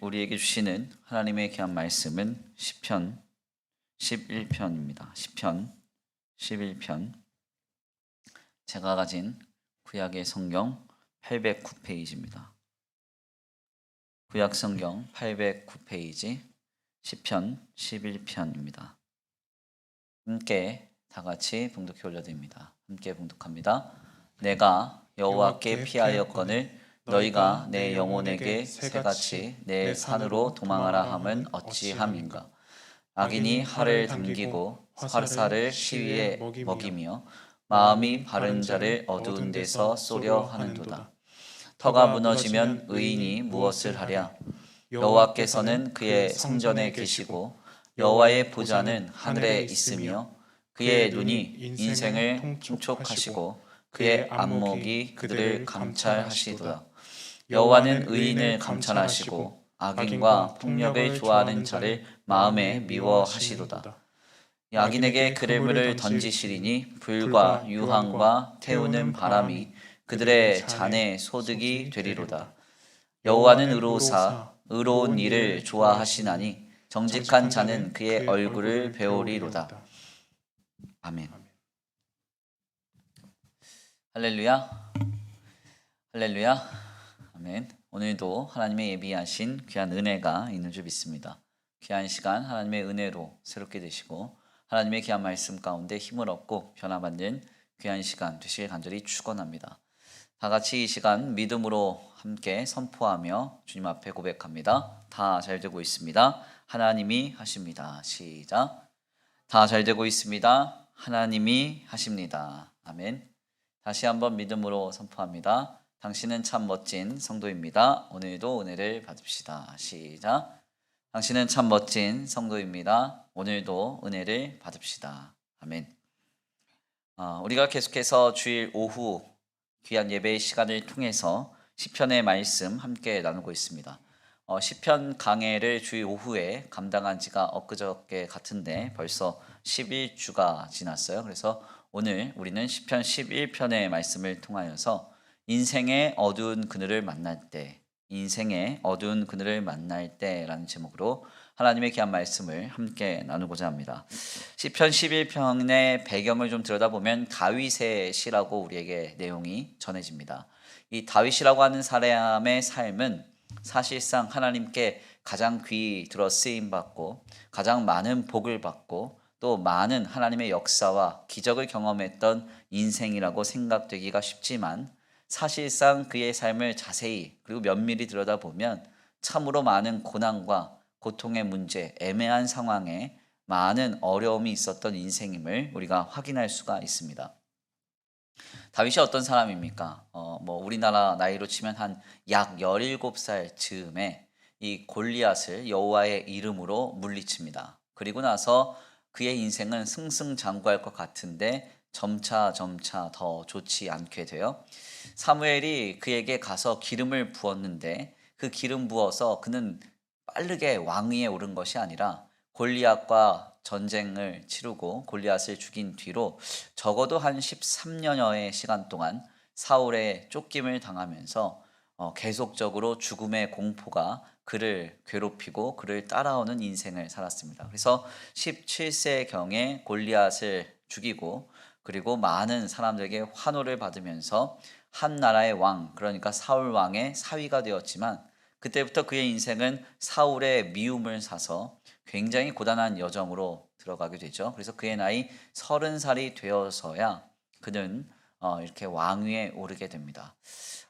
우리에게 주시는 하나님의 귀한 말씀은 시편 11편입니다. 시편 11편. 제가 가진 구약의 성경 809페이지입니다. 구약 성경 809페이지 시편 11편입니다. 함께 다 같이 봉독해 올려드립니다. 함께 봉독합니다. 내가 여호와께 피하였거늘 너희가 내 영혼에게 새같이 내 산으로 도망하라 함은 어찌함인가. 악인이 활을 당기고 화살을 시위에 먹이며 마음이 바른 자를 어두운 데서 쏘려 하는도다. 터가 무너지면 의인이 무엇을 하랴. 여호와께서는 그의 성전에 계시고 여호와의 보좌는 하늘에 있으며 그의 눈이 인생을 통촉하시고 그의 안목이 그들을 감찰하시도다. 여호와는 의인을 감찰하시고 악인과 폭력을 좋아하는 자를 마음에 미워하시도다. 악인에게 그레물을 던지시리니 불과 유황과 태우는 바람이 그들의 잔에 소득이 되리로다. 여호와는 의로우사 의로운 일을 좋아하시나니 정직한 자는 그의 얼굴을 배우리로다. 아멘. 할렐루야. 할렐루야. 아멘. 오늘도 하나님의 예비하신 귀한 은혜가 있는 줄 믿습니다. 귀한 시간 하나님의 은혜로 새롭게 되시고 하나님의 귀한 말씀 가운데 힘을 얻고 변화받는 귀한 시간 되시길 간절히 축원합니다. 다 같이 이 시간 믿음으로 함께 선포하며 주님 앞에 고백합니다. 다 잘 되고 있습니다. 하나님이 하십니다. 시작. 다 잘 되고 있습니다. 하나님이 하십니다. 아멘. 다시 한번 믿음으로 선포합니다. 당신은 참 멋진 성도입니다. 오늘도 은혜를 받읍시다. 시작. 당신은 참 멋진 성도입니다. 오늘도 은혜를 받읍시다. 아멘. 우리가 계속해서 주일 오후 귀한 예배의 시간을 통해서 시편의 말씀 함께 나누고 있습니다. 시편 강해를 주일 오후에 감당한 지가 엊그저께 같은데 벌써 11주가 지났어요. 그래서 오늘 우리는 시편 11편의 말씀을 통하여서 인생의 어두운 그늘을 만날 때, 인생의 어두운 그늘을 만날 때라는 제목으로 하나님의 귀한 말씀을 함께 나누고자 합니다. 시편 11편의 배경을 좀 들여다보면 다윗의 시라고 우리에게 내용이 전해집니다. 이 다윗이라고 하는 사람의 삶은 사실상 하나님께 가장 귀히 들어 쓰임 받고 가장 많은 복을 받고 또 많은 하나님의 역사와 기적을 경험했던 인생이라고 생각되기가 쉽지만 사실상 그의 삶을 자세히 그리고 면밀히 들여다보면 참으로 많은 고난과 고통의 문제, 애매한 상황에 많은 어려움이 있었던 인생임을 우리가 확인할 수가 있습니다. 다윗이 어떤 사람입니까? 우리나라 나이로 치면 한 약 17살 즈음에 이 골리앗을 여호와의 이름으로 물리칩니다. 그리고 나서 그의 인생은 승승장구할 것 같은데 점차 더 좋지 않게 돼요. 사무엘이 그에게 가서 기름을 부었는데 그 기름 부어서 그는 빠르게 왕위에 오른 것이 아니라 골리앗과 전쟁을 치르고 골리앗을 죽인 뒤로 적어도 한 13년여의 시간 동안 사울의 쫓김을 당하면서 계속적으로 죽음의 공포가 그를 괴롭히고 그를 따라오는 인생을 살았습니다. 그래서 17세경에 골리앗을 죽이고 그리고 많은 사람들에게 환호를 받으면서 한 나라의 왕, 그러니까 사울 왕의 사위가 되었지만 그때부터 그의 인생은 사울의 미움을 사서 굉장히 고단한 여정으로 들어가게 되죠. 그래서 그의 나이 30살이 되어서야 그는 이렇게 왕위에 오르게 됩니다.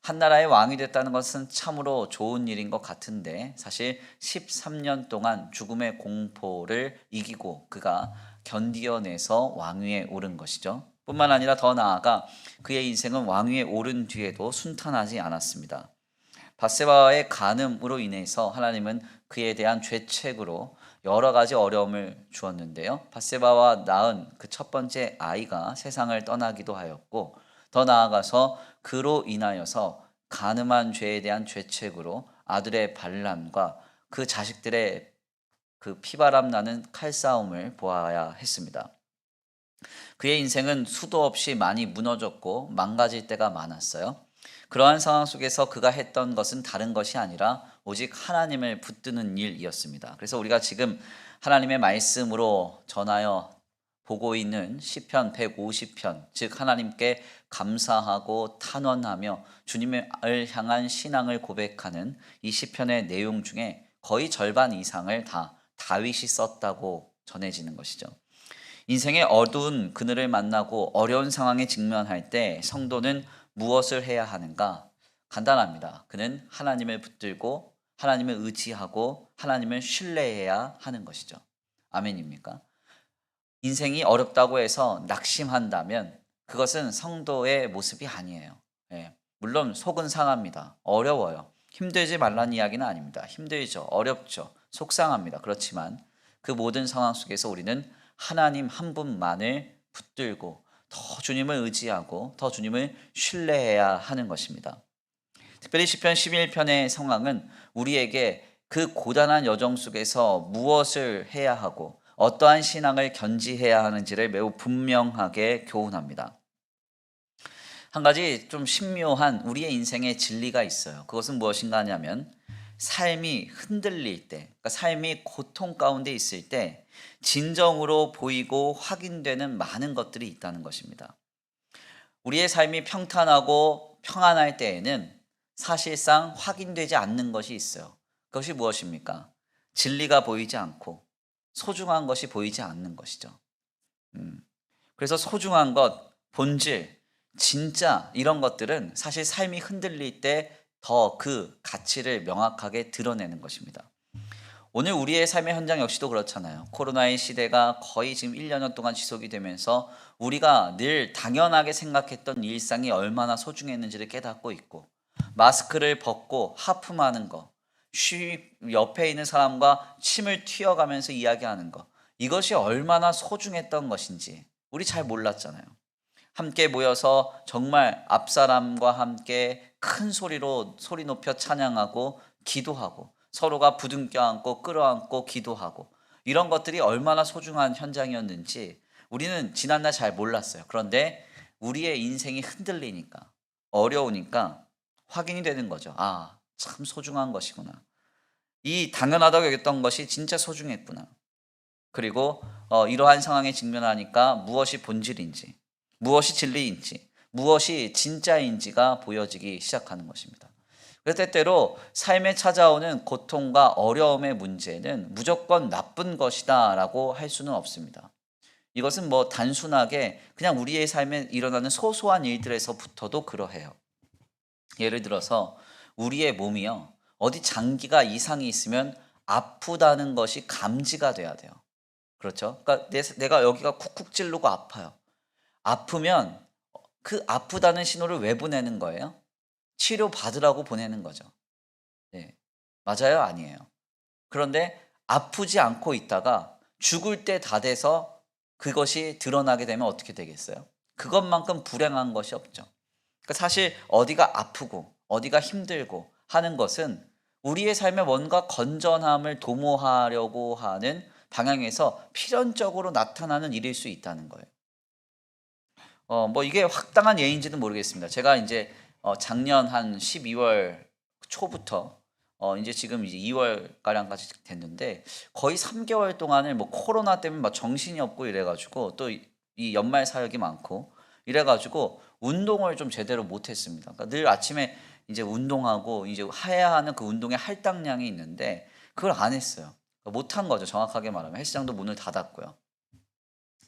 한 나라의 왕이 됐다는 것은 참으로 좋은 일인 것 같은데 사실 13년 동안 죽음의 공포를 이기고 그가 견디어내서 왕위에 오른 것이죠. 뿐만 아니라 더 나아가 그의 인생은 왕위에 오른 뒤에도 순탄하지 않았습니다. 밧세바의 간음으로 인해서 하나님은 그에 대한 죄책으로 여러 가지 어려움을 주었는데요. 밧세바와 낳은 그 첫 번째 아이가 세상을 떠나기도 하였고 더 나아가서 그로 인하여서 간음한 죄에 대한 죄책으로 아들의 반란과 그 자식들의 그 피바람 나는 칼싸움을 보아야 했습니다. 그의 인생은 수도 없이 많이 무너졌고 망가질 때가 많았어요. 그러한 상황 속에서 그가 했던 것은 다른 것이 아니라 오직 하나님을 붙드는 일이었습니다. 그래서 우리가 지금 하나님의 말씀으로 전하여 보고 있는 시편 150편, 즉 하나님께 감사하고 탄원하며 주님을 향한 신앙을 고백하는 이 시편의 내용 중에 거의 절반 이상을 다 다윗이 썼다고 전해지는 것이죠. 인생의 어두운 그늘을 만나고 어려운 상황에 직면할 때 성도는 무엇을 해야 하는가? 간단합니다. 그는 하나님을 붙들고 하나님을 의지하고 하나님을 신뢰해야 하는 것이죠. 아멘입니까? 인생이 어렵다고 해서 낙심한다면 그것은 성도의 모습이 아니에요. 예, 물론 속은 상합니다. 어려워요. 힘들지 말라는 이야기는 아닙니다. 힘들죠. 어렵죠. 속상합니다. 그렇지만 그 모든 상황 속에서 우리는 하나님 한 분만을 붙들고 더 주님을 의지하고 더 주님을 신뢰해야 하는 것입니다. 특별히 시편 11편의 상황은 우리에게 그 고단한 여정 속에서 무엇을 해야 하고 어떠한 신앙을 견지해야 하는지를 매우 분명하게 교훈합니다. 한 가지 좀 신묘한 우리의 인생의 진리가 있어요. 그것은 무엇인가 하냐면 삶이 흔들릴 때, 그러니까 삶이 고통 가운데 있을 때 진정으로 보이고 확인되는 많은 것들이 있다는 것입니다. 우리의 삶이 평탄하고 평안할 때에는 사실상 확인되지 않는 것이 있어요. 그것이 무엇입니까? 진리가 보이지 않고 소중한 것이 보이지 않는 것이죠. 그래서 소중한 것, 본질, 진짜 이런 것들은 사실 삶이 흔들릴 때 더 그 가치를 명확하게 드러내는 것입니다. 오늘 우리의 삶의 현장 역시도 그렇잖아요. 코로나의 시대가 거의 지금 1년 동안 지속이 되면서 우리가 늘 당연하게 생각했던 일상이 얼마나 소중했는지를 깨닫고 있고 마스크를 벗고 하품하는 거, 옆에 있는 사람과 침을 튀어가면서 이야기하는 거, 이것이 얼마나 소중했던 것인지 우리 잘 몰랐잖아요. 함께 모여서 정말 앞사람과 함께 큰 소리로 소리 높여 찬양하고 기도하고 서로가 부둥켜 안고 끌어안고 기도하고 이런 것들이 얼마나 소중한 현장이었는지 우리는 지난날 잘 몰랐어요. 그런데 우리의 인생이 흔들리니까 어려우니까 확인이 되는 거죠. 아, 참 소중한 것이구나. 이 당연하다고 여겼던 것이 진짜 소중했구나. 그리고 이러한 상황에 직면하니까 무엇이 본질인지, 무엇이 진리인지, 무엇이 진짜인지가 보여지기 시작하는 것입니다. 그래서 때때로 삶에 찾아오는 고통과 어려움의 문제는 무조건 나쁜 것이다 라고 할 수는 없습니다. 이것은 뭐 단순하게 그냥 우리의 삶에 일어나는 소소한 일들에서부터도 그러해요. 예를 들어서 우리의 몸이요, 어디 장기가 이상이 있으면 아프다는 것이 감지가 돼야 돼요. 그렇죠? 그러니까 내가 여기가 쿡쿡 찌르고 아파요. 아프면 그 아프다는 신호를 왜 보내는 거예요? 치료 받으라고 보내는 거죠. 네. 맞아요? 아니에요? 그런데 아프지 않고 있다가 죽을 때 다 돼서 그것이 드러나게 되면 어떻게 되겠어요? 그것만큼 불행한 것이 없죠. 그러니까 사실 어디가 아프고 어디가 힘들고 하는 것은 우리의 삶에 뭔가 건전함을 도모하려고 하는 방향에서 필연적으로 나타나는 일일 수 있다는 거예요. 뭐 이게 확당한 예인지는 모르겠습니다. 제가 이제 작년 한 12월 초부터 이제 지금 이제 2월 가량까지 됐는데 거의 3개월 동안을 뭐 코로나 때문에 막 정신이 없고 이래가지고 또 이 연말 사역이 많고 이래가지고 운동을 좀 제대로 못했습니다. 그러니까 늘 아침에 이제 운동하고 이제 해야 하는 그 운동의 할당량이 있는데 그걸 안 했어요. 못한 거죠. 정확하게 말하면 헬스장도 문을 닫았고요.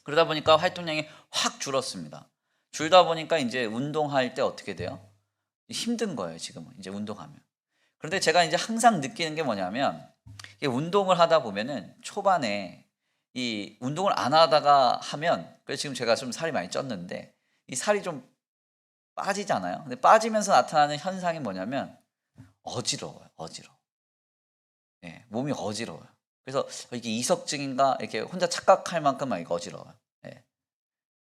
그러다 보니까 활동량이 확 줄었습니다. 줄다 보니까 이제 운동할 때 어떻게 돼요? 힘든 거예요, 지금은. 이제 운동하면. 그런데 제가 이제 항상 느끼는 게 뭐냐면, 이게 운동을 하다 보면은 초반에 이 운동을 안 하다가 하면, 그래서 지금 제가 좀 살이 많이 쪘는데, 이 살이 좀 빠지잖아요. 근데 빠지면서 나타나는 현상이 뭐냐면, 어지러워요, 어지러워. 예, 몸이 어지러워요. 그래서 이게 이석증인가? 이렇게 혼자 착각할 만큼 막 이거 어지러워요. 예,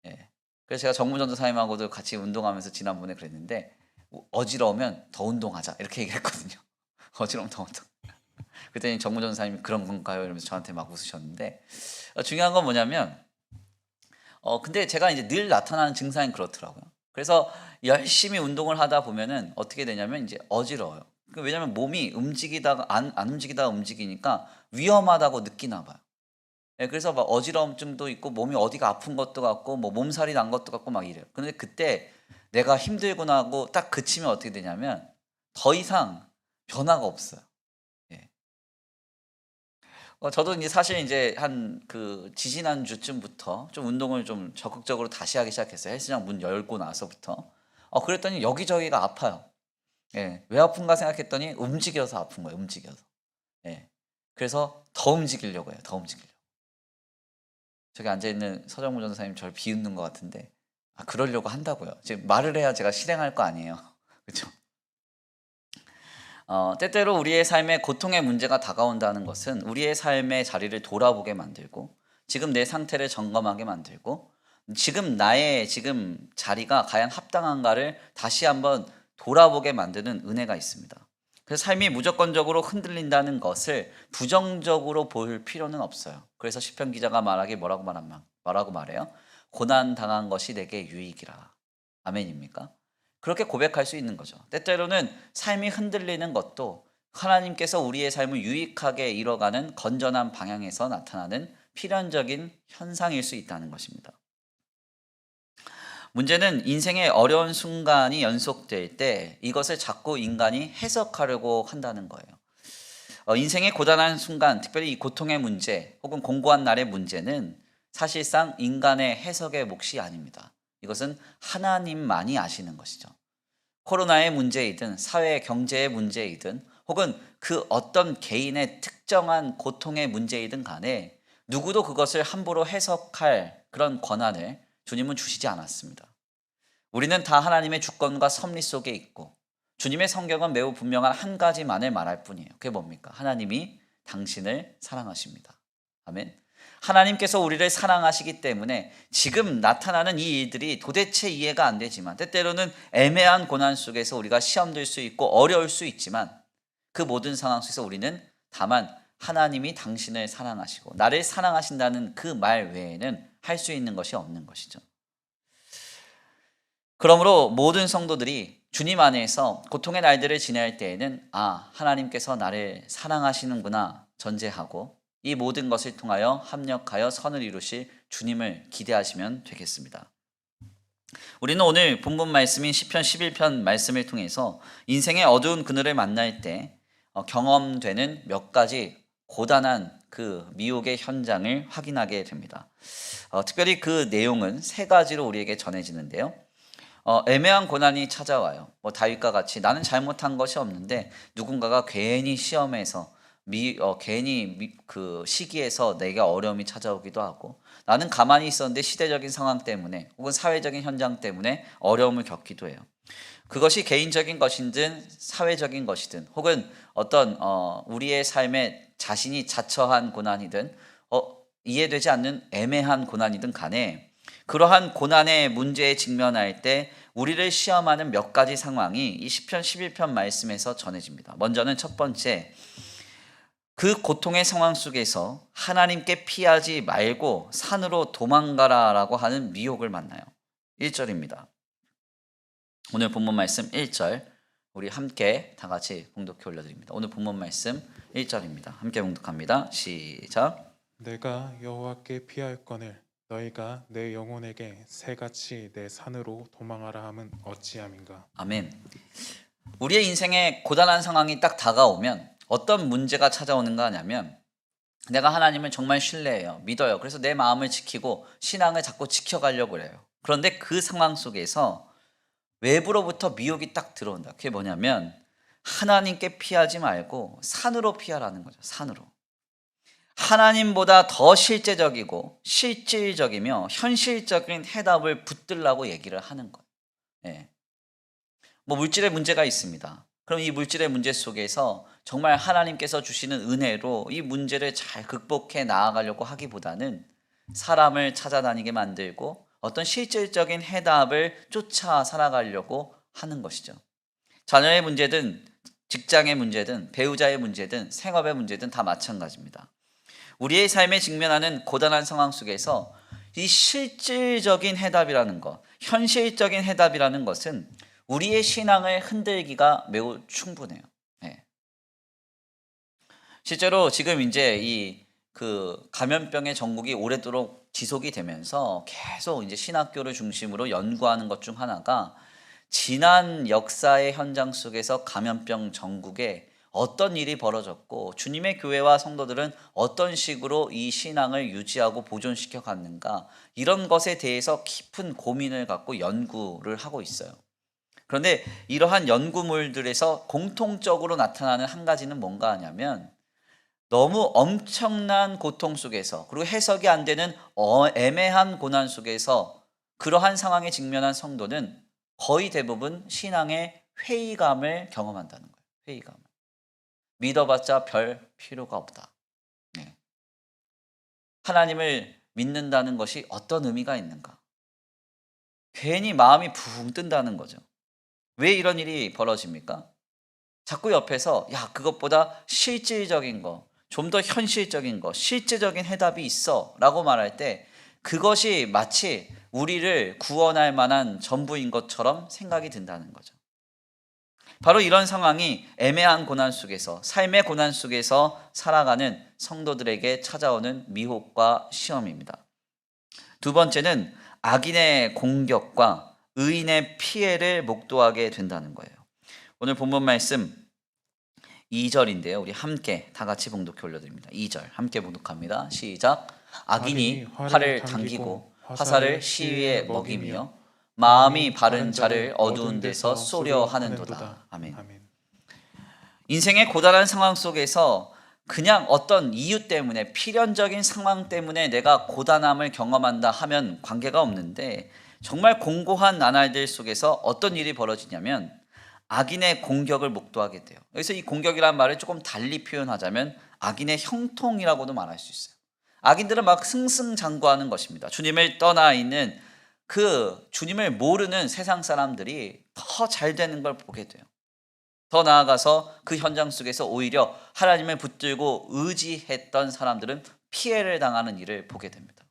예. 그래서 제가 정무전도사님하고도 같이 운동하면서 지난번에 그랬는데, 어지러우면 더 운동하자. 이렇게 얘기했거든요. 어지러우면 더 운동. 그랬더니 정무전도사님이 그런 건가요? 이러면서 저한테 막 웃으셨는데, 중요한 건 뭐냐면, 근데 제가 이제 늘 나타나는 증상이 그렇더라고요. 그래서 열심히 운동을 하다 보면은 어떻게 되냐면 이제 어지러워요. 왜냐하면 몸이 움직이다가 안 움직이다가 움직이니까 위험하다고 느끼나 봐요. 예, 그래서 막 어지러움증도 있고 몸이 어디가 아픈 것도 같고 뭐 몸살이 난 것도 같고 막 이래요. 그런데 그때 내가 힘들구나 하고 딱 그치면 어떻게 되냐면 더 이상 변화가 없어요. 예. 저도 이제 사실 이제 한 그 지지난주쯤부터 좀 운동을 좀 적극적으로 다시 하기 시작했어요. 헬스장 문 열고 나서부터. 그랬더니 여기저기가 아파요. 예. 왜 아픈가 생각했더니 움직여서 아픈 거예요, 움직여서. 예. 그래서 더 움직이려고 해요, 더 움직이려고. 저기 앉아 있는 서정무 전사님 저를 비웃는 것 같은데 그러려고 한다고요. 지금 말을 해야 제가 실행할 거 아니에요. 그렇죠? 때때로 우리의 삶에 고통의 문제가 다가온다는 것은 우리의 삶의 자리를 돌아보게 만들고 지금 내 상태를 점검하게 만들고 지금 나의 지금 자리가 과연 합당한가를 다시 한번 돌아보게 만드는 은혜가 있습니다. 그래서 삶이 무조건적으로 흔들린다는 것을 부정적으로 볼 필요는 없어요. 그래서 시편 기자가 말하기 뭐라고 말해요? 고난 당한 것이 내게 유익이라. 아멘입니까? 그렇게 고백할 수 있는 거죠. 때때로는 삶이 흔들리는 것도 하나님께서 우리의 삶을 유익하게 이뤄가는 건전한 방향에서 나타나는 필연적인 현상일 수 있다는 것입니다. 문제는 인생의 어려운 순간이 연속될 때 이것을 자꾸 인간이 해석하려고 한다는 거예요. 인생의 고단한 순간, 특별히 이 고통의 문제 혹은 공고한 날의 문제는 사실상 인간의 해석의 몫이 아닙니다. 이것은 하나님만이 아시는 것이죠. 코로나의 문제이든 사회 경제의 문제이든 혹은 그 어떤 개인의 특정한 고통의 문제이든 간에 누구도 그것을 함부로 해석할 그런 권한을 주님은 주시지 않았습니다. 우리는 다 하나님의 주권과 섭리 속에 있고 주님의 성경은 매우 분명한 한 가지만을 말할 뿐이에요. 그게 뭡니까? 하나님이 당신을 사랑하십니다. 아멘. 하나님께서 우리를 사랑하시기 때문에 지금 나타나는 이 일들이 도대체 이해가 안 되지만 때때로는 애매한 고난 속에서 우리가 시험될 수 있고 어려울 수 있지만 그 모든 상황 속에서 우리는 다만 하나님이 당신을 사랑하시고 나를 사랑하신다는 그 말 외에는 할 수 있는 것이 없는 것이죠. 그러므로 모든 성도들이 주님 안에서 고통의 날들을 지낼 때에는 하나님께서 나를 사랑하시는구나 전제하고 이 모든 것을 통하여 합력하여 선을 이루실 주님을 기대하시면 되겠습니다. 우리는 오늘 본문 말씀인 시편 11편 말씀을 통해서 인생의 어두운 그늘을 만날 때 경험되는 몇 가지 고단한 그 미혹의 현장을 확인하게 됩니다. 특별히 그 내용은 세 가지로 우리에게 전해지는데요. 애매한 고난이 찾아와요. 다윗과 같이 나는 잘못한 것이 없는데 누군가가 괜히 시험에서 그 시기에서 내게 어려움이 찾아오기도 하고 나는 가만히 있었는데 시대적인 상황 때문에 혹은 사회적인 현장 때문에 어려움을 겪기도 해요. 그것이 개인적인 것이든 사회적인 것이든 혹은 어떤 우리의 삶에 자신이 자처한 고난이든 이해되지 않는 애매한 고난이든 간에 그러한 고난의 문제에 직면할 때 우리를 시험하는 몇 가지 상황이 이 시편 11편 말씀에서 전해집니다. 먼저는 첫 번째, 그 고통의 상황 속에서 하나님께 피하지 말고 산으로 도망가라라고 하는 미혹을 만나요. 1절입니다. 오늘 본문 말씀 1절 우리 함께 다 같이 봉독해 올려드립니다. 오늘 본문 말씀 1절입니다. 함께 봉독합니다. 시작. 내가 여호와께 피하였거늘 너희가 내 영혼에게 새같이 내 산으로 도망하라 함은 어찌함인가. 아멘. 우리의 인생에 고단한 상황이 딱 다가오면 어떤 문제가 찾아오는가 하냐면 내가 하나님을 정말 신뢰해요. 믿어요. 그래서 내 마음을 지키고 신앙을 자꾸 지켜가려고 그래요. 그런데 그 상황 속에서 외부로부터 미혹이 딱 들어온다. 그게 뭐냐면 하나님께 피하지 말고 산으로 피하라는 거죠. 산으로. 하나님보다 더 실제적이고 실질적이며 현실적인 해답을 붙들라고 얘기를 하는 거예요. 예. 물질의 문제가 있습니다. 그럼 이 물질의 문제 속에서 정말 하나님께서 주시는 은혜로 이 문제를 잘 극복해 나아가려고 하기보다는 사람을 찾아다니게 만들고 어떤 실질적인 해답을 쫓아 살아가려고 하는 것이죠. 자녀의 문제든 직장의 문제든 배우자의 문제든 생업의 문제든 다 마찬가지입니다. 우리의 삶에 직면하는 고단한 상황 속에서 이 실질적인 해답이라는 것, 현실적인 해답이라는 것은 우리의 신앙을 흔들기가 매우 충분해요. 실제로 지금 이제 이 그 감염병의 전국이 오래도록 지속이 되면서 계속 이제 신학교를 중심으로 연구하는 것 중 하나가 지난 역사의 현장 속에서 감염병 전국에 어떤 일이 벌어졌고 주님의 교회와 성도들은 어떤 식으로 이 신앙을 유지하고 보존시켜 갔는가, 이런 것에 대해서 깊은 고민을 갖고 연구를 하고 있어요. 그런데 이러한 연구물들에서 공통적으로 나타나는 한 가지는 뭔가 하냐면, 너무 엄청난 고통 속에서, 그리고 해석이 안 되는 애매한 고난 속에서 그러한 상황에 직면한 성도는 거의 대부분 신앙의 회의감을 경험한다는 거예요. 회의감. 믿어봤자 별 필요가 없다. 네. 하나님을 믿는다는 것이 어떤 의미가 있는가? 괜히 마음이 붕 뜬다는 거죠. 왜 이런 일이 벌어집니까? 자꾸 옆에서 야, 그것보다 실질적인 거, 좀 더 현실적인 거, 실제적인 해답이 있어 라고 말할 때 그것이 마치 우리를 구원할 만한 전부인 것처럼 생각이 든다는 거죠. 바로 이런 상황이 애매한 고난 속에서, 삶의 고난 속에서 살아가는 성도들에게 찾아오는 미혹과 시험입니다. 두 번째는 악인의 공격과 의인의 피해를 목도하게 된다는 거예요. 오늘 본문 말씀 2절인데요. 우리 함께 다 같이 봉독해 올려드립니다. 2절 함께 봉독합니다. 시작. 악인이 활을 당기고 화살을 시위에 먹이며 마음이 바른 자를 어두운 데서 쏘려 하는도다. 아멘. 인생의 고단한 상황 속에서 그냥 어떤 이유 때문에, 필연적인 상황 때문에 내가 고단함을 경험한다 하면 관계가 없는데, 정말 공고한 나날들 속에서 어떤 일이 벌어지냐면 악인의 공격을 목도하게 돼요. 여기서 이 공격이라는 말을 조금 달리 표현하자면 악인의 형통이라고도 말할 수 있어요. 악인들은 막 승승장구하는 것입니다. 주님을 떠나 있는 그 주님을 모르는 세상 사람들이 더 잘 되는 걸 보게 돼요. 더 나아가서 그 현장 속에서 오히려 하나님을 붙들고 의지했던 사람들은 피해를 당하는 일을 보게 됩니다.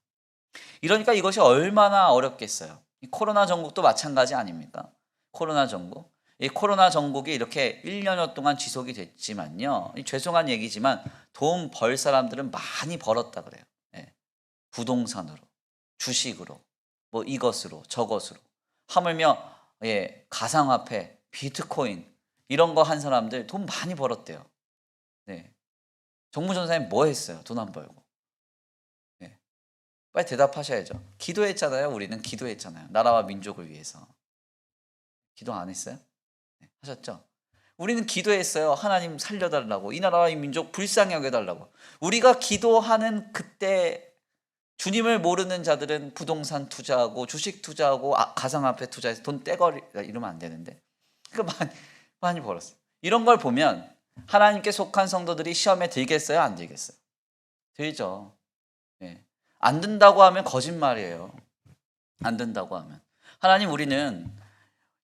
이러니까 이것이 얼마나 어렵겠어요. 이 코로나 전국도 마찬가지 아닙니까? 코로나 전국. 이 코로나 전국이 이렇게 1년여 동안 지속이 됐지만요. 죄송한 얘기지만 돈 벌 사람들은 많이 벌었다 그래요. 예. 부동산으로, 주식으로, 뭐 이것으로, 저것으로. 하물며 가상화폐, 비트코인 이런 거 한 사람들 돈 많이 벌었대요. 네. 정무전사님 뭐 했어요? 돈 안 벌고. 네. 빨리 대답하셔야죠. 기도했잖아요. 우리는 기도했잖아요. 나라와 민족을 위해서. 기도 안 했어요? 네. 하셨죠? 우리는 기도했어요. 하나님 살려달라고. 이 나라와 이 민족 불쌍히 여겨달라고. 우리가 기도하는 그때 주님을 모르는 자들은 부동산 투자하고 주식 투자하고 가상화폐 투자해서 돈 떼거리 이러면 안 되는데. 그러니까 많이 벌었어요. 이런 걸 보면 하나님께 속한 성도들이 시험에 들겠어요? 안 들겠어요? 들죠. 네. 안 든다고 하면 거짓말이에요. 안 든다고 하면. 하나님, 우리는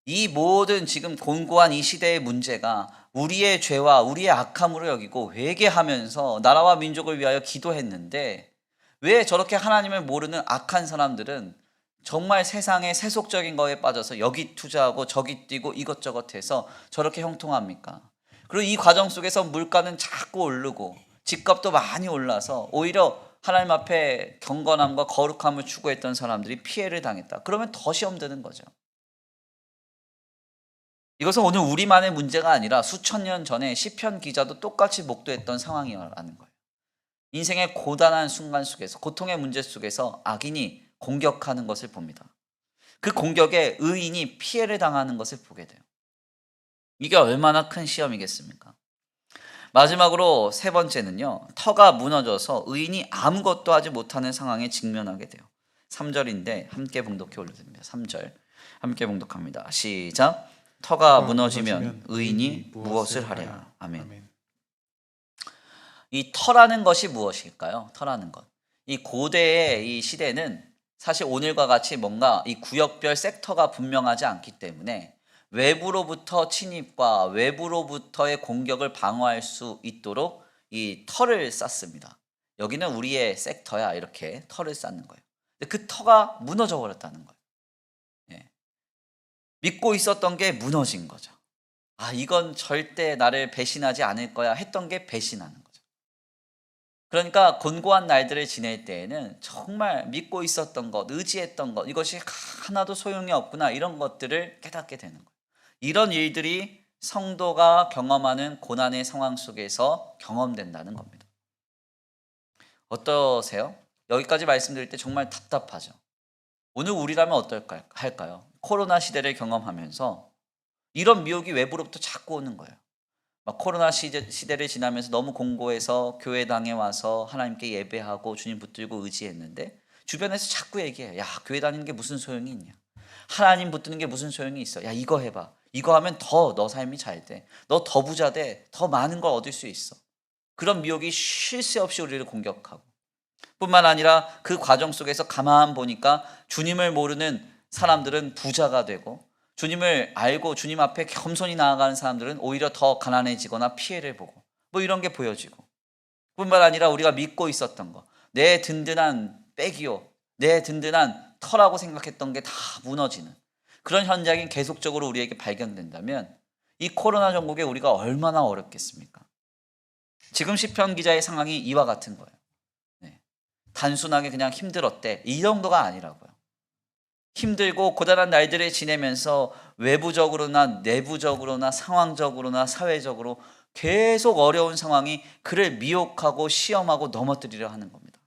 이 모든 지금 곤고한 이 시대의 문제가 우리의 죄와 우리의 악함으로 여기고 회개하면서 나라와 민족을 위하여 기도했는데, 왜 저렇게 하나님을 모르는 악한 사람들은 정말 세상의 세속적인 거에 빠져서 여기 투자하고 저기 뛰고 이것저것 해서 저렇게 형통합니까? 그리고 이 과정 속에서 물가는 자꾸 오르고 집값도 많이 올라서 오히려 하나님 앞에 경건함과 거룩함을 추구했던 사람들이 피해를 당했다. 그러면 더 시험되는 거죠. 이것은 오늘 우리만의 문제가 아니라 수천 년 전에 시편 기자도 똑같이 목도했던 상황이라는 거예요. 인생의 고단한 순간 속에서, 고통의 문제 속에서 악인이 공격하는 것을 봅니다. 그 공격에 의인이 피해를 당하는 것을 보게 돼요. 이게 얼마나 큰 시험이겠습니까? 마지막으로 세 번째는요, 터가 무너져서 의인이 아무것도 하지 못하는 상황에 직면하게 돼요. 3절인데 함께 봉독해 올려드립니다. 3절 함께 봉독합니다. 시작. 터가 무너지면 의인이 무엇을 하랴. 아멘. 이 터라는 것이 무엇일까요? 터라는 것. 이 고대의 이 시대는 사실 오늘과 같이 뭔가 이 구역별 섹터가 분명하지 않기 때문에 외부로부터 침입과 외부로부터의 공격을 방어할 수 있도록 이 터를 쌓습니다. 여기는 우리의 섹터야, 이렇게 터를 쌓는 거예요. 근데 그 터가 무너져 버렸다는 거예요. 예. 믿고 있었던 게 무너진 거죠. 아, 이건 절대 나를 배신하지 않을 거야 했던 게 배신하는 거죠. 그러니까 곤고한 날들을 지낼 때에는 정말 믿고 있었던 것, 의지했던 것, 이것이 하나도 소용이 없구나, 이런 것들을 깨닫게 되는 거예요. 이런 일들이 성도가 경험하는 고난의 상황 속에서 경험된다는 겁니다. 어떠세요? 여기까지 말씀드릴 때 정말 답답하죠. 오늘 우리라면 할까요? 코로나 시대를 경험하면서 이런 미혹이 외부로부터 자꾸 오는 거예요. 막 코로나 시대를 지나면서 너무 공고해서 교회당에 와서 하나님께 예배하고 주님 붙들고 의지했는데 주변에서 자꾸 얘기해요. 야, 교회 다니는 게 무슨 소용이 있냐. 하나님 붙드는 게 무슨 소용이 있어. 야, 이거 해봐. 이거 하면 더 너 삶이 잘 돼. 너 더 부자 돼. 더 많은 걸 얻을 수 있어. 그런 미혹이 쉴 새 없이 우리를 공격하고, 뿐만 아니라 그 과정 속에서 가만 보니까 주님을 모르는 사람들은 부자가 되고, 주님을 알고 주님 앞에 겸손히 나아가는 사람들은 오히려 더 가난해지거나 피해를 보고, 뭐 이런 게 보여지고, 뿐만 아니라 우리가 믿고 있었던 거, 내 든든한 백이요, 내 든든한 터라고 생각했던 게 다 무너지는 그런 현장이 계속적으로 우리에게 발견된다면 이 코로나 전국에 우리가 얼마나 어렵겠습니까? 지금 시편 기자의 상황이 이와 같은 거예요. 네. 단순하게 그냥 힘들었대, 이 정도가 아니라고요. 힘들고 고단한 날들을 지내면서 외부적으로나 내부적으로나 상황적으로나 사회적으로 계속 어려운 상황이 그를 미혹하고 시험하고 넘어뜨리려 하는 겁니다.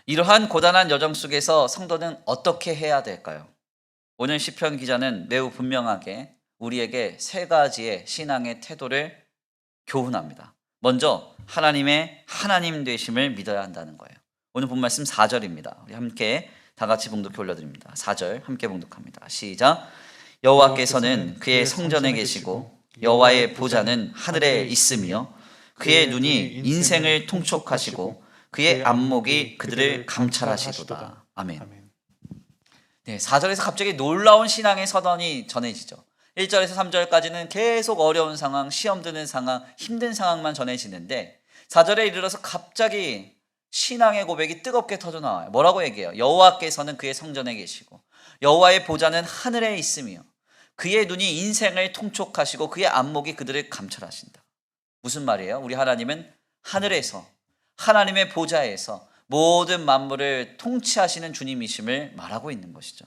이러한 고단한 여정 속에서 성도는 어떻게 해야 될까요? 오늘 시편 기자는 매우 분명하게 우리에게 세 가지의 신앙의 태도를 교훈합니다. 먼저 하나님의 하나님 되심을 믿어야 한다는 거예요. 오늘 본 말씀 4절입니다. 우리 함께 다 같이 봉독해 올려드립니다. 4절 함께 봉독합니다. 시작. 여호와께서는 그의 성전에 계시고 여호와의 보좌는 하늘에 있으며 그의 눈이 인생을 통촉하시고 그의 안목이 그들을 감찰하시도다. 아멘. 네, 4절에서 갑자기 놀라운 신앙의 선언이 전해지죠. 1절에서 3절까지는 계속 어려운 상황, 시험 드는 상황, 힘든 상황만 전해지는데 4절에 이르러서 갑자기 신앙의 고백이 뜨겁게 터져 나와요. 뭐라고 얘기해요? 여호와께서는 그의 성전에 계시고 여호와의 보좌는 하늘에 있으며 그의 눈이 인생을 통촉하시고 그의 안목이 그들을 감찰하신다. 무슨 말이에요? 우리 하나님은 하늘에서 하나님의 보좌에서 모든 만물을 통치하시는 주님이심을 말하고 있는 것이죠.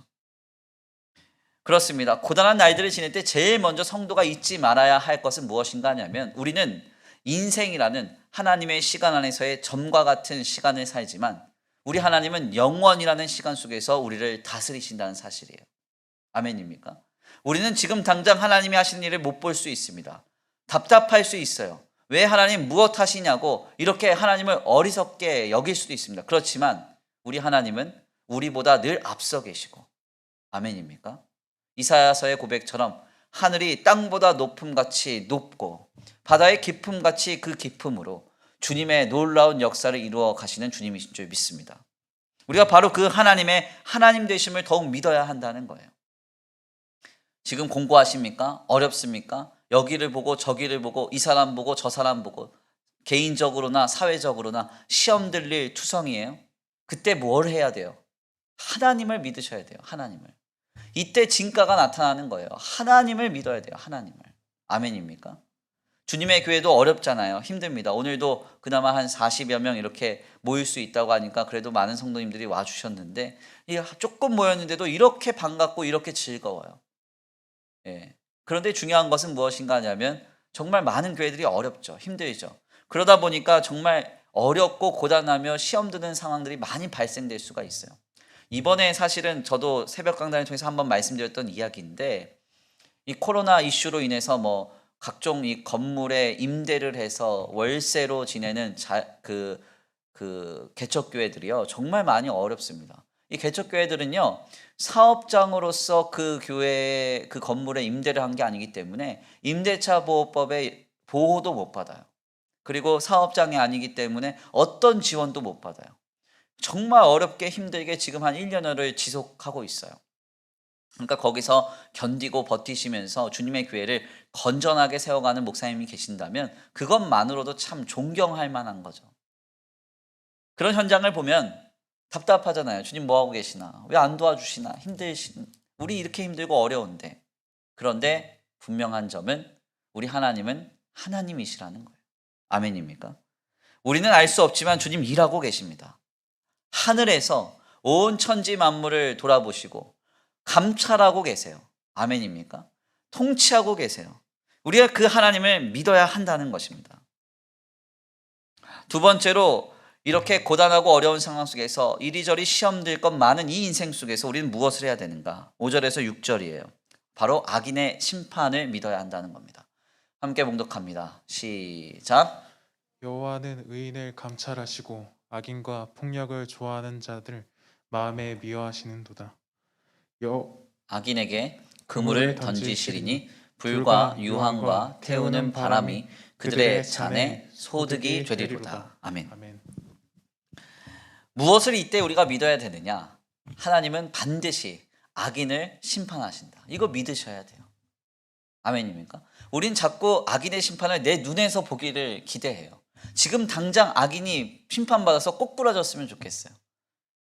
그렇습니다. 고단한 날들을 지낼 때 제일 먼저 성도가 잊지 말아야 할 것은 무엇인가 하냐면 우리는 인생이라는 하나님의 시간 안에서의 점과 같은 시간을 살지만 우리 하나님은 영원이라는 시간 속에서 우리를 다스리신다는 사실이에요. 아멘입니까? 우리는 지금 당장 하나님이 하시는 일을 못 볼 수 있습니다. 답답할 수 있어요. 왜 하나님 무엇 하시냐고 이렇게 하나님을 어리석게 여길 수도 있습니다. 그렇지만 우리 하나님은 우리보다 늘 앞서 계시고, 아멘입니까? 이사야서의 고백처럼 하늘이 땅보다 높음같이 높고 바다의 깊음같이 그 깊음으로 주님의 놀라운 역사를 이루어 가시는 주님이신 줄 믿습니다. 우리가 바로 그 하나님의 하나님 되심을 더욱 믿어야 한다는 거예요. 지금 공부하십니까? 어렵습니까? 여기를 보고 저기를 보고 이 사람 보고 저 사람 보고 개인적으로나 사회적으로나 시험 들릴 투성이에요. 그때 뭘 해야 돼요? 하나님을 믿으셔야 돼요. 하나님을. 이때 진가가 나타나는 거예요. 하나님을 믿어야 돼요. 하나님을. 아멘입니까? 주님의 교회도 어렵잖아요. 힘듭니다. 오늘도 그나마 한 40여 명 이렇게 모일 수 있다고 하니까 그래도 많은 성도님들이 와주셨는데 조금 모였는데도 이렇게 반갑고 이렇게 즐거워요. 예. 그런데 중요한 것은 무엇인가 하냐면 정말 많은 교회들이 어렵죠. 힘들죠. 그러다 보니까 정말 어렵고 고단하며 시험 드는 상황들이 많이 발생될 수가 있어요. 이번에 사실은 저도 새벽 강단을 통해서 한번 말씀드렸던 이야기인데 이 코로나 이슈로 인해서 뭐 각종 이 건물에 임대를 해서 월세로 지내는 개척교회들이요 정말 많이 어렵습니다. 이 개척교회들은요 사업장으로서 그 교회 그 건물에 임대를 한 게 아니기 때문에 임대차 보호법의 보호도 못 받아요. 그리고 사업장이 아니기 때문에 어떤 지원도 못 받아요. 정말 어렵게 힘들게 지금 한 1년여를 지속하고 있어요. 그러니까 거기서 견디고 버티시면서 주님의 교회를 건전하게 세워가는 목사님이 계신다면 그것만으로도 참 존경할 만한 거죠. 그런 현장을 보면 답답하잖아요. 주님 뭐하고 계시나? 왜 안 도와주시나? 우리 이렇게 힘들고 어려운데. 그런데 분명한 점은 우리 하나님은 하나님이시라는 거예요. 아멘입니까? 우리는 알 수 없지만 주님 일하고 계십니다. 하늘에서 온 천지 만물을 돌아보시고 감찰하고 계세요. 아멘입니까? 통치하고 계세요. 우리가 그 하나님을 믿어야 한다는 것입니다. 두 번째로 이렇게 고단하고 어려운 상황 속에서 이리저리 시험 들 것 많은 이 인생 속에서 우리는 무엇을 해야 되는가? 5절에서 6절이에요. 바로 악인의 심판을 믿어야 한다는 겁니다. 함께 봉독합니다. 시작. 여호와는 의인을 감찰하시고 악인과 폭력을 좋아하는 자들 마음에 미워하시는도다. 악인에게 그물을 던지시리니 불과 유황과 태우는 바람이 그들의 잔에 소득이 되리로다. 아멘. 아멘. 무엇을 이때 우리가 믿어야 되느냐? 하나님은 반드시 악인을 심판하신다. 이거 믿으셔야 돼요. 아멘입니까? 우린 자꾸 악인의 심판을 내 눈에서 보기를 기대해요. 지금 당장 악인이 심판받아서 꼬꾸라졌으면 좋겠어요.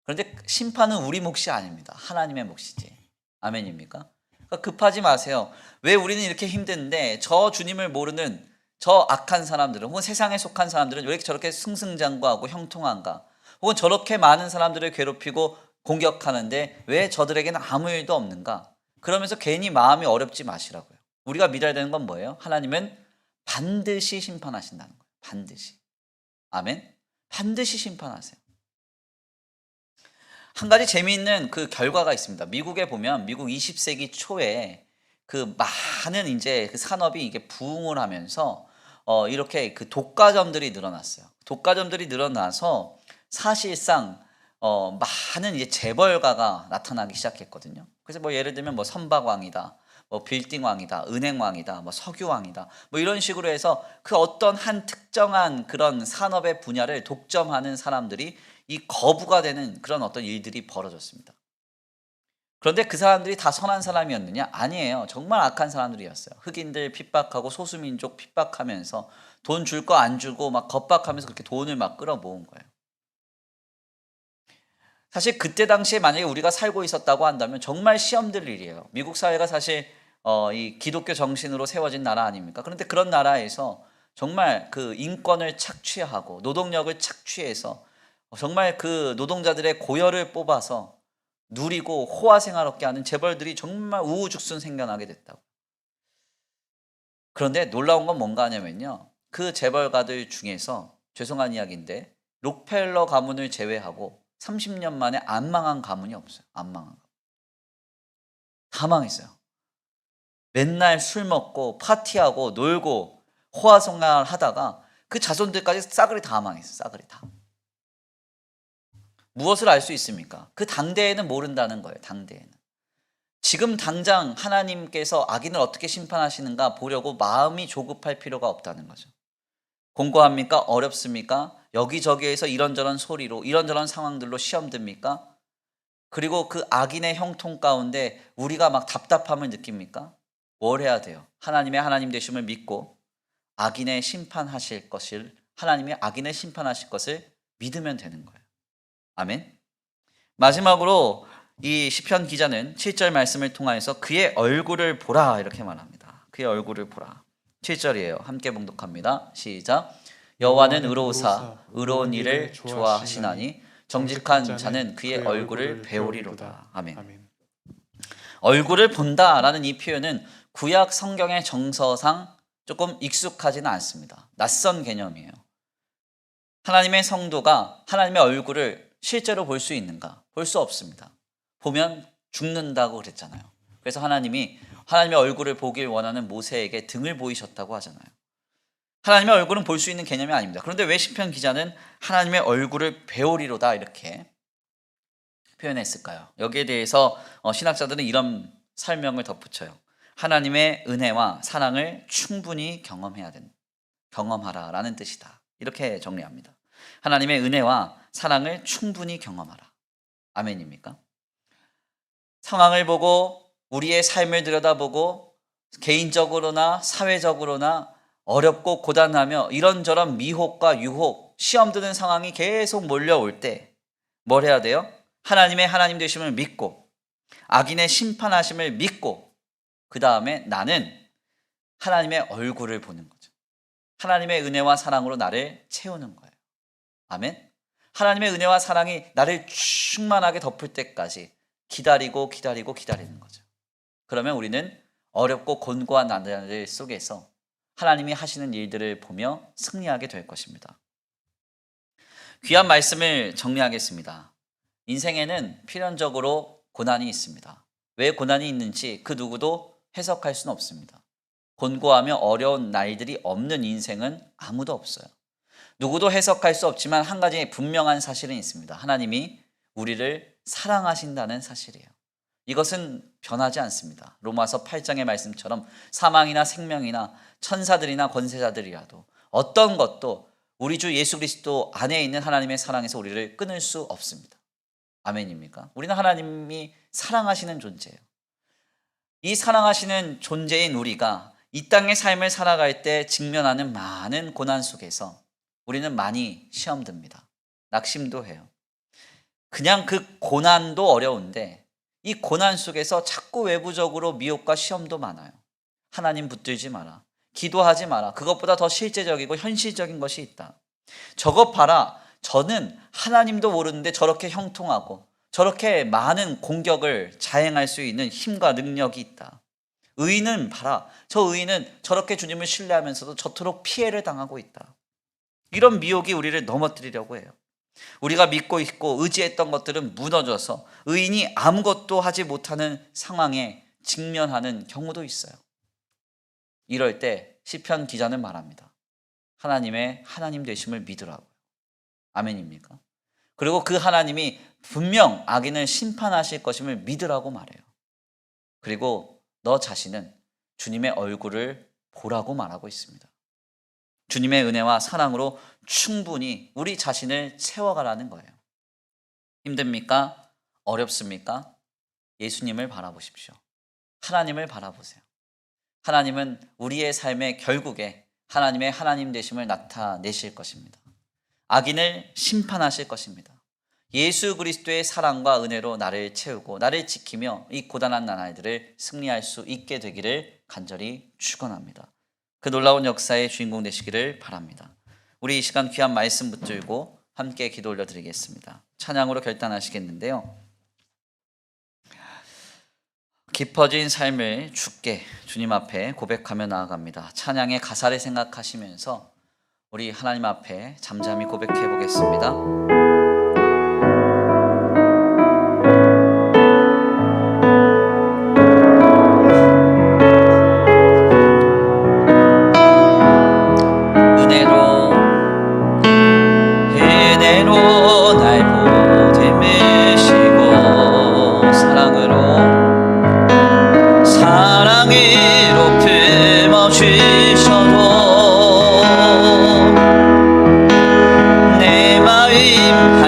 그런데 심판은 우리 몫이 아닙니다. 하나님의 몫이지. 아멘입니까? 그러니까 급하지 마세요. 왜 우리는 이렇게 힘든데 저 주님을 모르는 저 악한 사람들은, 혹은 세상에 속한 사람들은 왜 이렇게 저렇게 승승장구하고 형통한가? 혹은 저렇게 많은 사람들을 괴롭히고 공격하는데 왜 저들에게는 아무 일도 없는가? 그러면서 괜히 마음이 어렵지 마시라고요. 우리가 믿어야 되는 건 뭐예요? 하나님은 반드시 심판하신다는 거예요. 반드시. 아멘. 반드시 심판하세요. 한 가지 재미있는 그 결과가 있습니다. 미국에 보면 미국 20세기 초에 그 많은 이제 그 산업이 이게 부흥을 하면서 이렇게 그 독과점들이 늘어났어요. 독과점들이 늘어나서 사실상 많은 이제 재벌가가 나타나기 시작했거든요. 그래서 뭐 예를 들면 뭐 선박왕이다, 뭐 빌딩왕이다, 은행왕이다, 뭐 석유왕이다, 뭐 이런 식으로 해서 그 어떤 한 특정한 그런 산업의 분야를 독점하는 사람들이 이 거부가 되는 그런 어떤 일들이 벌어졌습니다. 그런데 그 사람들이 다 선한 사람이었느냐? 아니에요. 정말 악한 사람들이었어요. 흑인들 핍박하고 소수민족 핍박하면서 돈 줄 거 안 주고 막 겁박하면서 그렇게 돈을 막 끌어모은 거예요. 사실 그때 당시에 만약에 우리가 살고 있었다고 한다면 정말 시험될 일이에요. 미국 사회가 사실 이 기독교 정신으로 세워진 나라 아닙니까? 그런데 그런 나라에서 정말 그 인권을 착취하고 노동력을 착취해서 정말 그 노동자들의 고열을 뽑아서 누리고 호화 생활없게 하는 재벌들이 정말 우후죽순 생겨나게 됐다고. 그런데 놀라운 건 뭔가 하냐면요. 그 재벌가들 중에서 죄송한 이야기인데 록펠러 가문을 제외하고 30년 만에 안 망한 가문이 없어요. 안 망한 가문. 다 망했어요. 맨날 술 먹고 파티하고 놀고 호화생활 하다가 그 자손들까지 싸그리 다 망했어요. 싸그리 다. 무엇을 알 수 있습니까? 그 당대에는 모른다는 거예요. 당대에는. 지금 당장 하나님께서 악인을 어떻게 심판하시는가 보려고 마음이 조급할 필요가 없다는 거죠. 공고합니까? 어렵습니까? 여기저기에서 이런저런 소리로 이런저런 상황들로 시험 듭니까? 그리고 그 악인의 형통 가운데 우리가 막 답답함을 느낍니까? 뭘 해야 돼요? 하나님의 하나님 되심을 믿고 악인의 심판하실 것을, 하나님의 악인을 심판하실 것을 믿으면 되는 거예요. 아멘. 마지막으로 이 시편 기자는 7절 말씀을 통하여서 그의 얼굴을 보라 이렇게 말합니다. 그의 얼굴을 보라. 7절이에요. 함께 봉독합니다. 시작. 여호와는 의로우사 의로운 일을 좋아하시나니 정직한 자는 그의 얼굴을 배우리로다. 아멘. 얼굴을 본다라는 이 표현은 구약 성경의 정서상 조금 익숙하지는 않습니다. 낯선 개념이에요. 하나님의 성도가 하나님의 얼굴을 실제로 볼 수 있는가? 볼 수 없습니다. 보면 죽는다고 그랬잖아요. 그래서 하나님이 하나님의 얼굴을 보길 원하는 모세에게 등을 보이셨다고 하잖아요. 하나님의 얼굴은 볼 수 있는 개념이 아닙니다. 그런데 왜 시편 기자는 하나님의 얼굴을 배우리로다 이렇게 표현했을까요? 여기에 대해서 신학자들은 이런 설명을 덧붙여요. 하나님의 은혜와 사랑을 충분히 경험하라라는 뜻이다. 이렇게 정리합니다. 하나님의 은혜와 사랑을 충분히 경험하라. 아멘입니까? 상황을 보고 우리의 삶을 들여다보고 개인적으로나 사회적으로나 어렵고 고단하며 이런저런 미혹과 유혹, 시험 드는 상황이 계속 몰려올 때 뭘 해야 돼요? 하나님의 하나님 되심을 믿고 악인의 심판하심을 믿고 그 다음에 나는 하나님의 얼굴을 보는 거죠. 하나님의 은혜와 사랑으로 나를 채우는 거예요. 아멘. 하나님의 은혜와 사랑이 나를 충만하게 덮을 때까지 기다리는 거죠. 그러면 우리는 어렵고 곤고한 나날 속에서 하나님이 하시는 일들을 보며 승리하게 될 것입니다. 귀한 말씀을 정리하겠습니다. 인생에는 필연적으로 고난이 있습니다. 왜 고난이 있는지 그 누구도 해석할 수는 없습니다. 곤고하며 어려운 날들이 없는 인생은 아무도 없어요. 누구도 해석할 수 없지만 한 가지 분명한 사실은 있습니다. 하나님이 우리를 사랑하신다는 사실이에요. 이것은 변하지 않습니다. 로마서 8장의 말씀처럼 사망이나 생명이나 천사들이나 권세자들이라도 어떤 것도 우리 주 예수 그리스도 안에 있는 하나님의 사랑에서 우리를 끊을 수 없습니다. 아멘입니까? 우리는 하나님이 사랑하시는 존재예요. 이 사랑하시는 존재인 우리가 이 땅의 삶을 살아갈 때 직면하는 많은 고난 속에서 우리는 많이 시험 듭니다. 낙심도 해요. 그냥 그 고난도 어려운데 이 고난 속에서 자꾸 외부적으로 미혹과 시험도 많아요. 하나님 붙들지 마라. 기도하지 마라. 그것보다 더 실제적이고 현실적인 것이 있다. 저것 봐라. 저는 하나님도 모르는데 저렇게 형통하고 저렇게 많은 공격을 자행할 수 있는 힘과 능력이 있다. 의인은 봐라. 저 의인은 저렇게 주님을 신뢰하면서도 저토록 피해를 당하고 있다. 이런 미혹이 우리를 넘어뜨리려고 해요. 우리가 믿고 있고 의지했던 것들은 무너져서 의인이 아무것도 하지 못하는 상황에 직면하는 경우도 있어요. 이럴 때 시편 기자는 말합니다. 하나님의 하나님 되심을 믿으라고요. 아멘입니까? 그리고 그 하나님이 분명 악인을 심판하실 것임을 믿으라고 말해요. 그리고 너 자신은 주님의 얼굴을 보라고 말하고 있습니다. 주님의 은혜와 사랑으로 충분히 우리 자신을 채워가라는 거예요. 힘듭니까? 어렵습니까? 예수님을 바라보십시오. 하나님을 바라보세요. 하나님은 우리의 삶의 결국에 하나님의 하나님 되심을 나타내실 것입니다. 악인을 심판하실 것입니다. 예수 그리스도의 사랑과 은혜로 나를 채우고 나를 지키며 이 고단한 나날들을 승리할 수 있게 되기를 간절히 축원합니다. 그 놀라운 역사의 주인공 되시기를 바랍니다. 우리 이 시간 귀한 말씀 붙들고 함께 기도 올려드리겠습니다. 찬양으로 결단하시겠는데요. 깊어진 삶을 주께 주님 앞에 고백하며 나아갑니다. 찬양의 가사를 생각하시면서 우리 하나님 앞에 잠잠히 고백해 보겠습니다. 은혜로 날 보듬으시고 사랑으로 품어주셔도 내 마음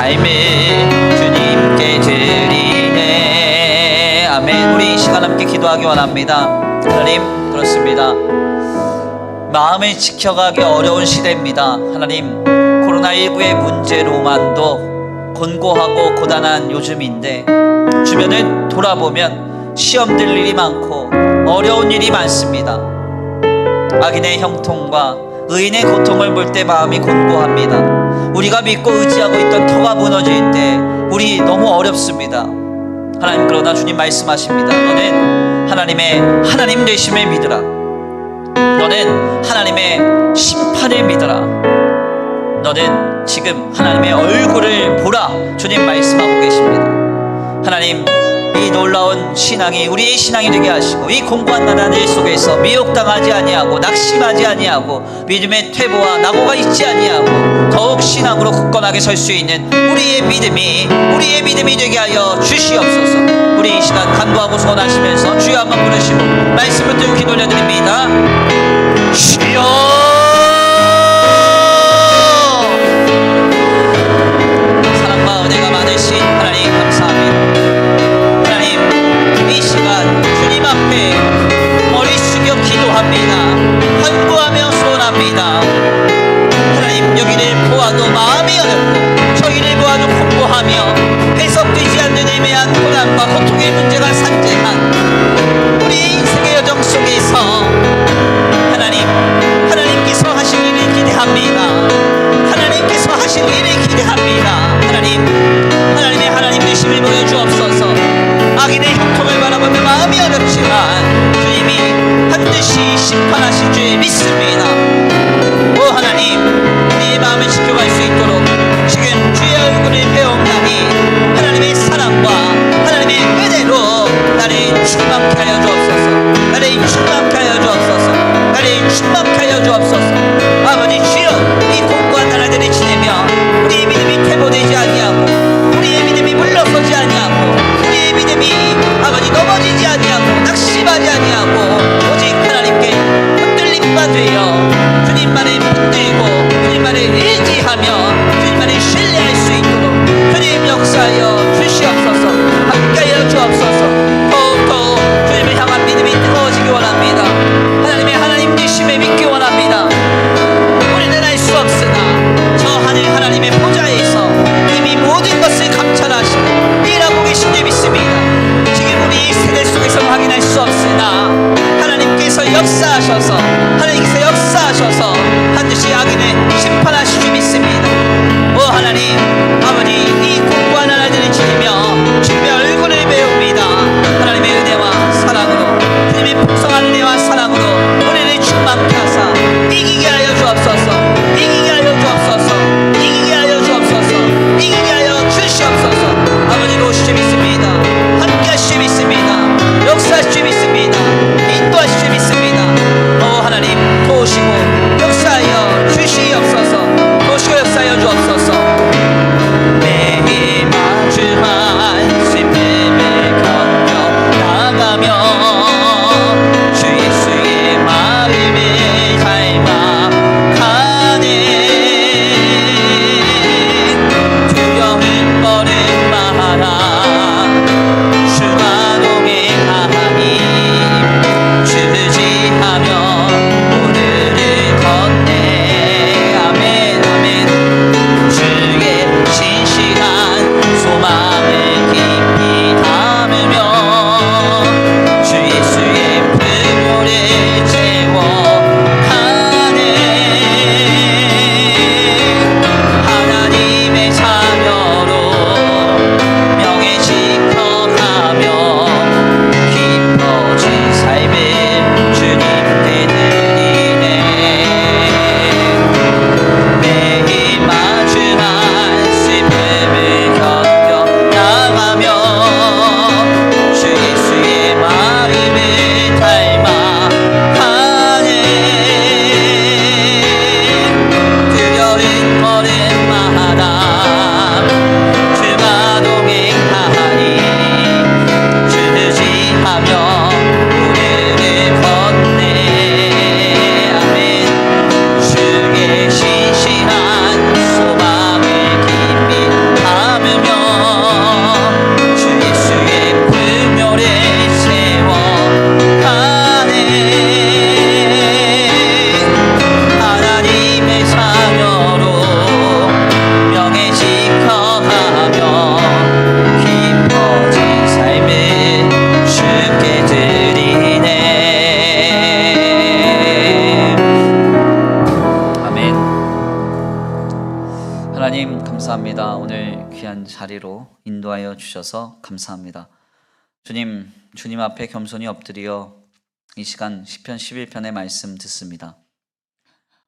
삶을 주님께 드리네. 아멘. 우리 이 시간 함께 기도하기 원합니다. 하나님, 그렇습니다. 마음을 지켜가기 어려운 시대입니다. 하나님, 코로나19의 문제로만도 곤고하고 고단한 요즘인데 주변을 돌아보면 시험될 일이 많고 어려운 일이 많습니다. 악인의 형통과 의인의 고통을 볼 때 마음이 곤고합니다. 우리가 믿고 의지하고 있던 터가 무너질 때 우리 너무 어렵습니다. 하나님, 그러나 주님 말씀하십니다. 너는 하나님의 하나님 되심을 믿으라. 너는 하나님의 심판을 믿으라. 너는 지금 하나님의 얼굴을 보라. 주님 말씀하고 계십니다. 하나님, 이 놀라운 신앙이 우리의 신앙이 되게 하시고 이 공고한 나라들 속에서 미혹당하지 아니하고 낙심하지 아니하고 믿음의 퇴보와 낙오가 있지 아니하고 더욱 신앙으로 굳건하게 설 수 있는 우리의 믿음이 되게 하여 주시옵소서. 우리 이 시간 간구하고 소원하시면서 주여 한번 부르시고 말씀을 들고 기도 올려드립니다. 주여, 사랑과 은혜가 많으신 하나님 감사합니다. 이 시간 주님 앞에 머리 숙여 기도합니다. 간구하며 소원합니다. 하나님, 여기를 보아도 마음이 어렵고 저기를 보아도 공고하며 해석되지 않는 애매한 고난과 고통의 문제가 산재한 우리의 인생의 여정 속에서 하나님께서 하실 일을 기대합니다. 하나님께서 하실 일을 기대합니다. 하나님의 하나님 되심을 보여주옵소서. 악인의 형통을 바라보며 마음이 어렵지만 주님이 반드시 심판하실 줄 믿습니다. 오 하나님, 우리의 마음을 지켜갈 수 있도록 지금 주의 얼굴을 배움나니 하나님의 사랑과 하나님의 은혜로 나를 충만케 하여 주옵소서. 나를 충만케 하여 주옵소서. 나를 충만케 하여 주옵소서. 아버지 주여, 이 공고한 나라들을 지내며 우리의 믿음이 퇴보되지 아니하고 우리의 믿음이 물러서지 아니하고 우리의 믿음이 아버지 넘어지지 아니하고 낙심하지 아니하고 오직 하나님께 붙들림과 되어 주님만을 붙들고 하나님 감사합니다. 오늘 귀한 자리로 인도하여 주셔서 감사합니다. 주님 앞에 겸손히 엎드려 이 시간 시편 11편의 말씀 듣습니다.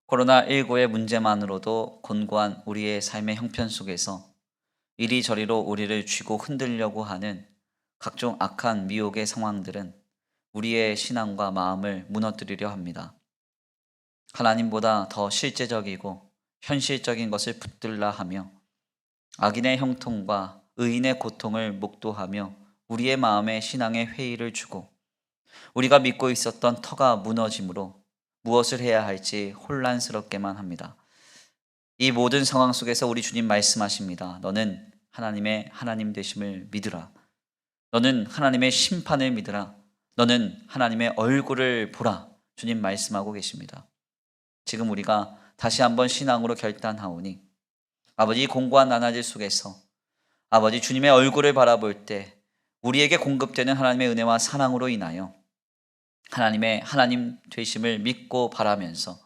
코로나19의 문제만으로도 곤고한 우리의 삶의 형편 속에서 이리저리로 우리를 쥐고 흔들려고 하는 각종 악한 미혹의 상황들은 우리의 신앙과 마음을 무너뜨리려 합니다. 하나님보다 더 실제적이고 현실적인 것을 붙들라 하며 악인의 형통과 의인의 고통을 목도하며 우리의 마음에 신앙의 회의를 주고 우리가 믿고 있었던 터가 무너짐으로 무엇을 해야 할지 혼란스럽게만 합니다. 이 모든 상황 속에서 우리 주님 말씀하십니다. 너는 하나님의 하나님 되심을 믿으라. 너는 하나님의 심판을 믿으라. 너는 하나님의 얼굴을 보라. 주님 말씀하고 계십니다. 지금 우리가 다시 한번 신앙으로 결단하오니 아버지 공고한 나날들 속에서 아버지 주님의 얼굴을 바라볼 때 우리에게 공급되는 하나님의 은혜와 사랑으로 인하여 하나님의 하나님 되심을 믿고 바라면서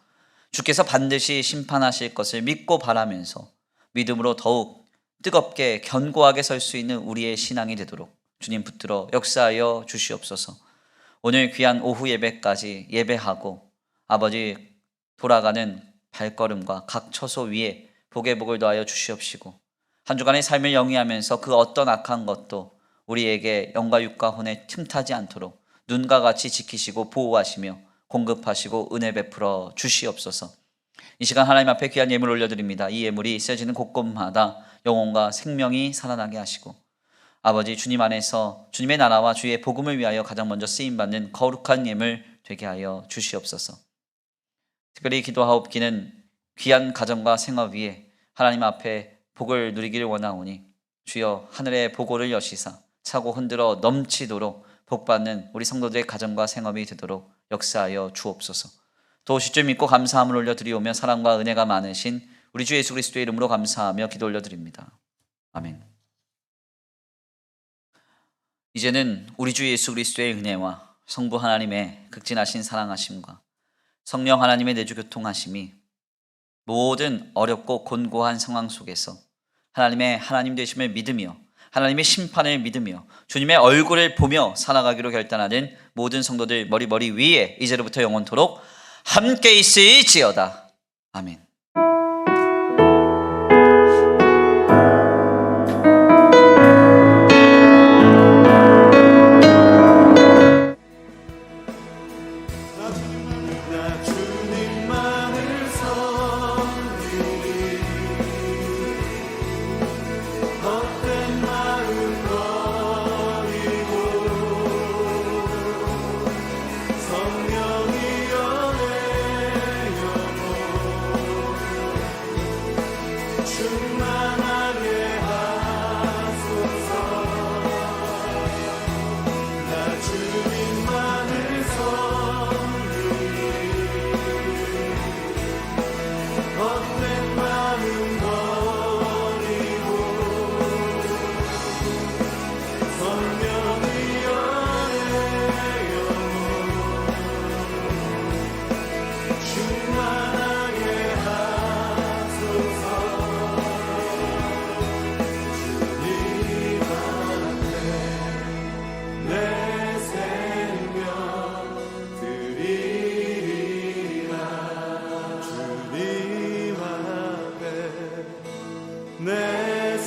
주께서 반드시 심판하실 것을 믿고 바라면서 믿음으로 더욱 뜨겁게 견고하게 설 수 있는 우리의 신앙이 되도록 주님 붙들어 역사하여 주시옵소서. 오늘 귀한 오후 예배까지 예배하고 아버지 돌아가는 발걸음과 각 처소 위에 복의 복을 더하여 주시옵시고 한 주간의 삶을 영위하면서 그 어떤 악한 것도 우리에게 영과 육과 혼에 틈타지 않도록 눈과 같이 지키시고 보호하시며 공급하시고 은혜 베풀어 주시옵소서. 이 시간 하나님 앞에 귀한 예물 올려드립니다. 이 예물이 쓰여지는 곳곳마다 영혼과 생명이 살아나게 하시고 아버지 주님 안에서 주님의 나라와 주의 복음을 위하여 가장 먼저 쓰임받는 거룩한 예물 되게 하여 주시옵소서. 특별히 기도하옵기는 귀한 가정과 생업 위에 하나님 앞에 복을 누리기를 원하오니 주여 하늘의 보고를 여시사 차고 흔들어 넘치도록 복받는 우리 성도들의 가정과 생업이 되도록 역사하여 주옵소서. 도우실 줄 믿고 감사함을 올려드리오며 사랑과 은혜가 많으신 우리 주 예수 그리스도의 이름으로 감사하며 기도 올려드립니다. 아멘. 이제는 우리 주 예수 그리스도의 은혜와 성부 하나님의 극진하신 사랑하심과 성령 하나님의 내주 교통하심이 모든 어렵고 곤고한 상황 속에서 하나님의 하나님 되심을 믿으며 하나님의 심판을 믿으며 주님의 얼굴을 보며 살아가기로 결단하는 모든 성도들 머리 위에 이제로부터 영원토록 함께 있을지어다. 아멘. 내